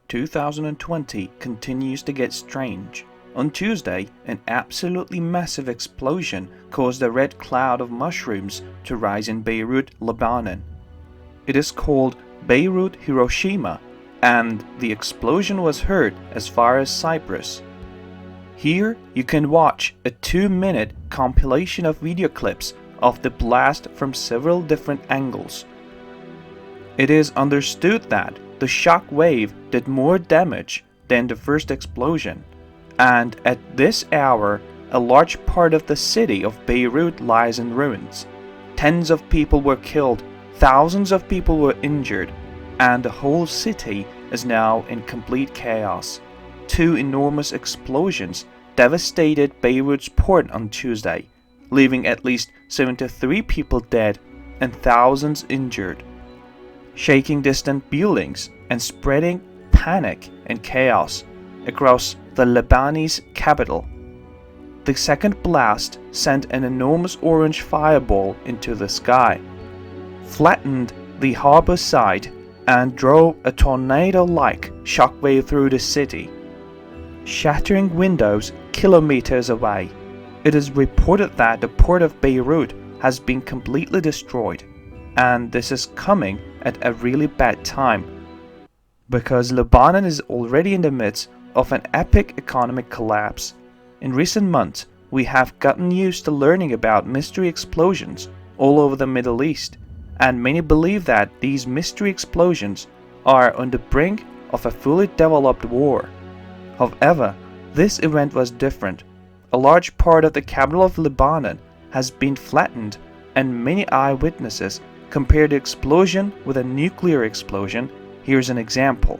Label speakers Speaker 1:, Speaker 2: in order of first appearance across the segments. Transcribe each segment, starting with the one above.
Speaker 1: 2020 continues to get strange. On Tuesday, an absolutely massive explosion caused a red cloud of mushrooms to rise in Beirut, Lebanon. It is called Beirut Hiroshima, and the explosion was heard as far as Cyprus. Here you can watch a 2-minute compilation of video clips of the blast from several different angles. It is understood that the shock wave did more damage than the first explosion, and at this hour a large part of the city of Beirut lies in ruins. Tens of people were killed, thousands of people were injured, and the whole city is now in complete chaos. 2 enormous explosions devastated Beirut's port on Tuesday, leaving at least 73 people dead and thousands injured, shaking distant buildings and spreading panic and chaos across the Lebanese capital. The second blast sent an enormous orange fireball into the sky, flattened the harbor side, and drove a tornado-like shockwave through the city, shattering windows kilometers away. It is reported that the port of Beirut has been completely destroyed, and this is coming at a really bad time, because Lebanon is already in the midst of an epic economic collapse. In recent months, we have gotten used to learning about mystery explosions all over the Middle East, and many believe that these mystery explosions are on the brink of a fully developed war. However, this event was different. A large part of the capital of Lebanon has been flattened, and many eyewitnesses compare the explosion with a nuclear explosion. Here's an example.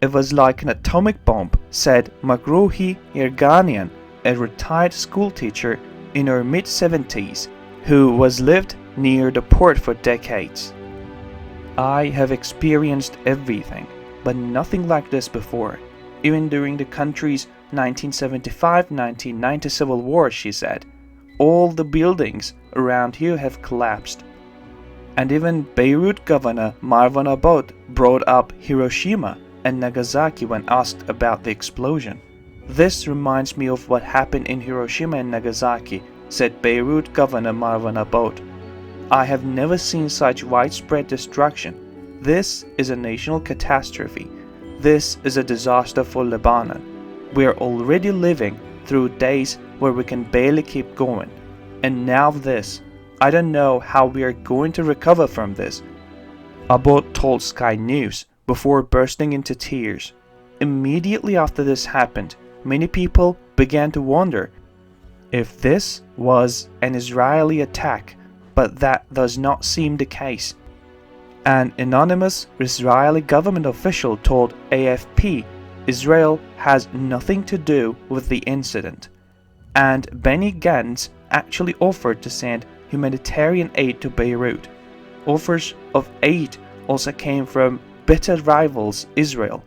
Speaker 1: It was like an atomic bomb, said Makrouhi Yerganian, a retired schoolteacher in her mid-70s who was lived near the port for decades. I have experienced everything, but nothing like this before. Even during the country's 1975-1990 civil war, she said, all the buildings around here have collapsed. And even Beirut Governor Marwan Abbad brought up Hiroshima and Nagasaki when asked about the explosion. This reminds me of what happened in Hiroshima and Nagasaki, said Beirut Governor Marwan Abbad. I have never seen such widespread destruction. This is a national catastrophe. This is a disaster for Lebanon. We are already living through days where we can barely keep going. And now this. I don't know how we are going to recover from this, Abbad told Sky News before bursting into tears. Immediately after this happened, many people began to wonder if this was an Israeli attack, but that does not seem the case. An anonymous Israeli government official told AFP Israel has nothing to do with the incident, and Benny Gantz actually offered to send humanitarian aid to Beirut. Offers of aid also came from bitter rivals Israel,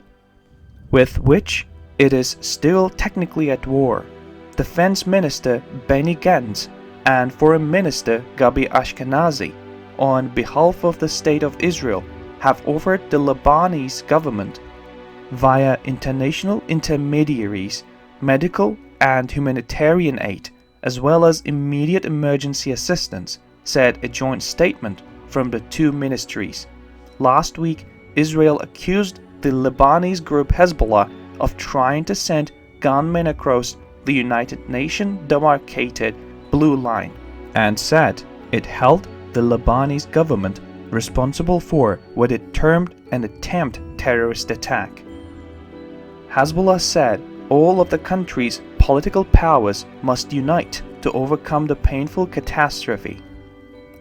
Speaker 1: with which it is still technically at war. Defense Minister Benny Gantz and Foreign Minister Gabi Ashkenazi, on behalf of the State of Israel, have offered the Lebanese government, via international intermediaries, medical and humanitarian aid, as well as immediate emergency assistance, said a joint statement from the 2 ministries. Last week, Israel accused the Lebanese group Hezbollah of trying to send gunmen across the United Nations demarcated blue line, and said it held the Lebanese government responsible for what it termed an attempt terrorist attack. Hezbollah said all of the country's political powers must unite to overcome the painful catastrophe.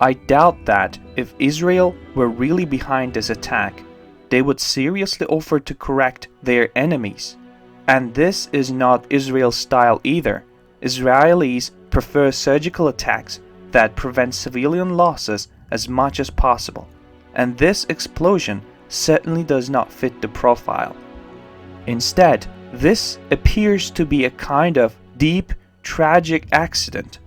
Speaker 1: I doubt that if Israel were really behind this attack, they would seriously offer to correct their enemies. And this is not Israel's style either. Israelis prefer surgical attacks that prevent civilian losses as much as possible, and this explosion certainly does not fit the profile. Instead, this appears to be a kind of deep, tragic accident.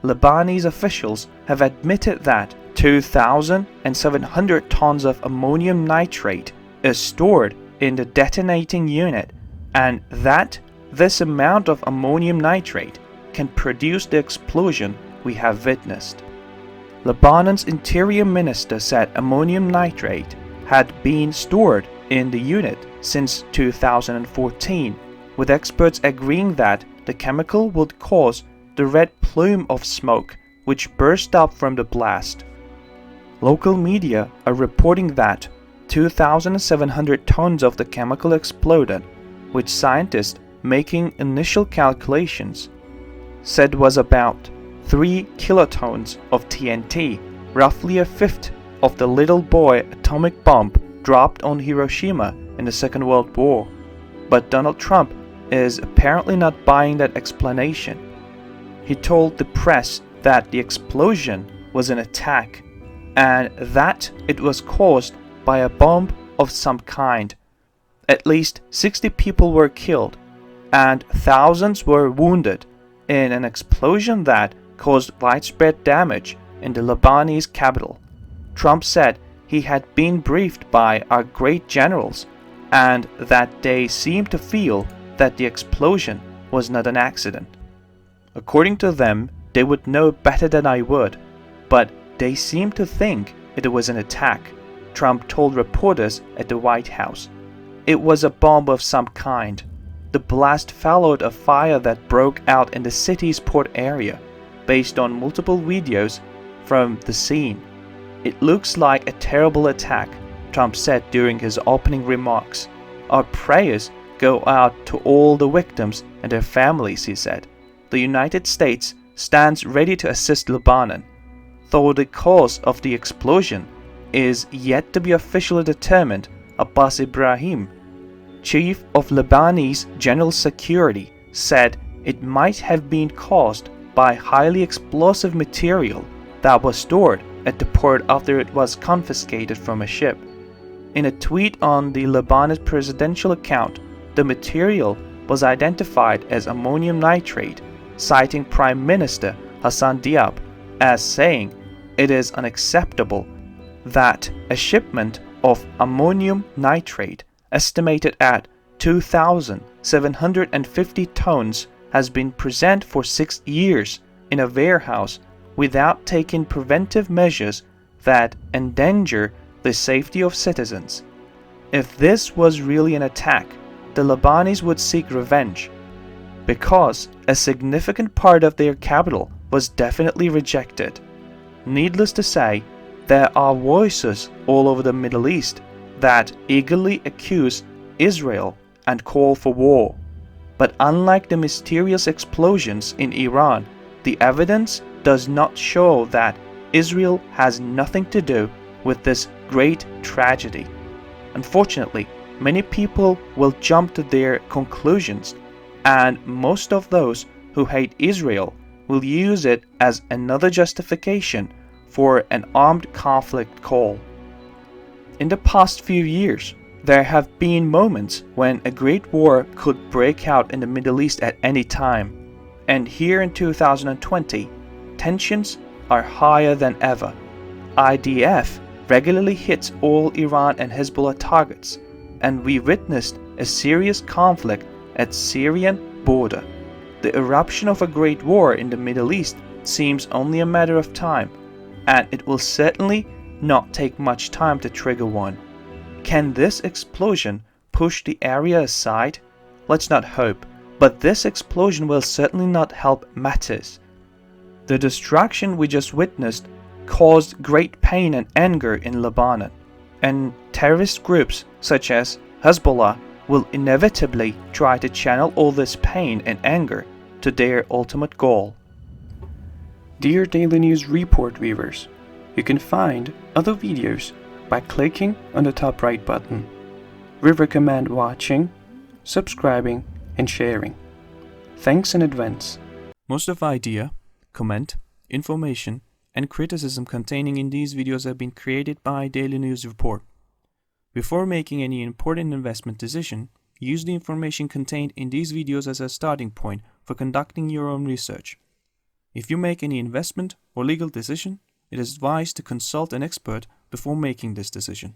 Speaker 1: Lebanese officials have admitted that 2,700 tons of ammonium nitrate is stored in the detonating unit, and that this amount of ammonium nitrate can produce the explosion we have witnessed. Lebanon's interior minister said ammonium nitrate had been stored in the unit since 2014, with experts agreeing that the chemical would cause the red plume of smoke which burst up from the blast. Local media are reporting that 2,700 tons of the chemical exploded, which scientists making initial calculations said was about 3 kilotons of TNT, roughly a fifth of the little boy atomic bomb dropped on Hiroshima in the Second World War. But Donald Trump is apparently not buying that explanation. He told the press that the explosion was an attack and that it was caused by a bomb of some kind. At least 60 people were killed and thousands were wounded in an explosion that caused widespread damage in the Lebanese capital. Trump said he had been briefed by our great generals and that they seemed to feel that the explosion was not an accident. According to them, they would know better than I would, but they seemed to think it was an attack, Trump told reporters at the White House. It was a bomb of some kind. The blast followed a fire that broke out in the city's port area, based on multiple videos from the scene. It looks like a terrible attack, Trump said during his opening remarks. Our prayers go out to all the victims and their families, he said. The United States stands ready to assist Lebanon, though the cause of the explosion is yet to be officially determined. Abbas Ibrahim, chief of Lebanese General Security, said it might have been caused by highly explosive material that was stored at the port after it was confiscated from a ship. In a tweet on the Lebanese presidential account, the material was identified as ammonium nitrate, citing Prime Minister Hassan Diab as saying it is unacceptable that a shipment of ammonium nitrate estimated at 2,750 tons has been present for 6 years in a warehouse without taking preventive measures that endanger the safety of citizens. If this was really an attack, the Lebanese would seek revenge, because a significant part of their capital was definitely rejected. Needless to say, there are voices all over the Middle East that eagerly accuse Israel and call for war. But unlike the mysterious explosions in Iran, the evidence does not show that Israel has nothing to do with this great tragedy. Unfortunately, many people will jump to their conclusions, and most of those who hate Israel will use it as another justification for an armed conflict call. In the past few years, there have been moments when a great war could break out in the Middle East at any time, and here in 2020, tensions are higher than ever. IDF regularly hits all Iran and Hezbollah targets, and we witnessed a serious conflict at Syrian border. The eruption of a great war in the Middle East seems only a matter of time, and it will certainly not take much time to trigger one. Can this explosion push the area aside? Let's not hope, but this explosion will certainly not help matters. The destruction we just witnessed caused great pain and anger in Lebanon, and terrorist groups such as Hezbollah will inevitably try to channel all this pain and anger to their ultimate goal. Dear Daily News Report viewers, you can find other videos by clicking on the top right button. We recommend watching, subscribing, and sharing. Thanks in advance. Most of the idea, comment, information, and criticism containing in these videos have been created by Daily News Report. Before making any important investment decision, use the information contained in these videos as a starting point for conducting your own research. If you make any investment or legal decision, it is advised to consult an expert before making this decision.